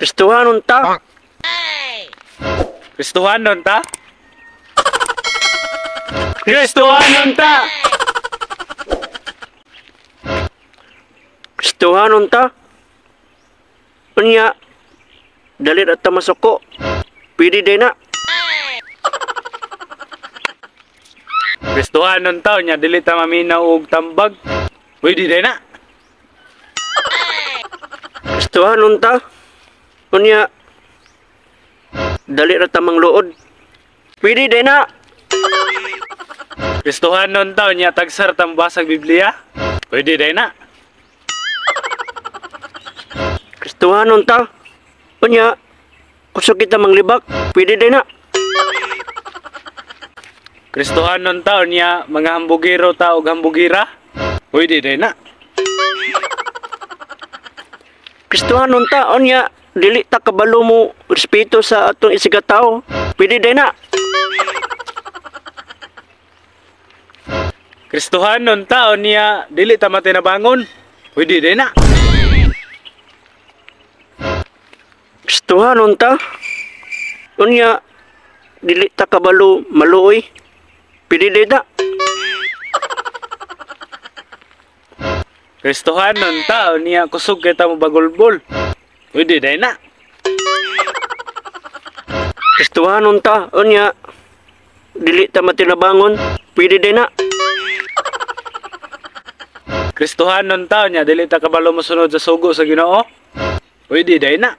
Kristohanon ta. Kristohanon ta? Kristohanon ta! Kristohanon ta. Unya, dalit at masuko. Pwede din na. Kristohanon ta, nya dili ta maminaw og tambag. Pwede din na. Kristohanon ta. Unya, dalit at mangluod. Pwede din na. Kristohanon ta, nya tagsar tambasag Biblia. Pwede din na. Kristohanon ta. Unya, kusog kita manglibak. Pwede din na. Kristohanon ta, nya mga hambugiro ta og hambugira. Pwede din na. Kristohanon ta. Unya, dili ta kabalo mo respeto sa atong isigataw. Pwede din na. Kristohanon ta, nya dili ta matinabangon. Pwede din na. Kristohanon ta. Unya, dili ta kabalo maluoy. Pwede din na. Kristohanon ta, nya kusog kita mo bagulbol. Pwede din na. Kristohanon ta. Unya, dili ta matinabangon. Pwede din na. Kristohanon ta, nya dili ta kabalo mosunod sa sugo sa Ginoo. Pwede din na.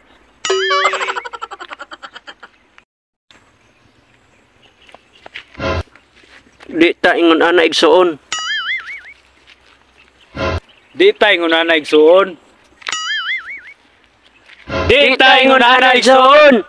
Di ta ingon ana igsuon. Di ta ingon ana igsuon. Di ta ingon ana igsuon.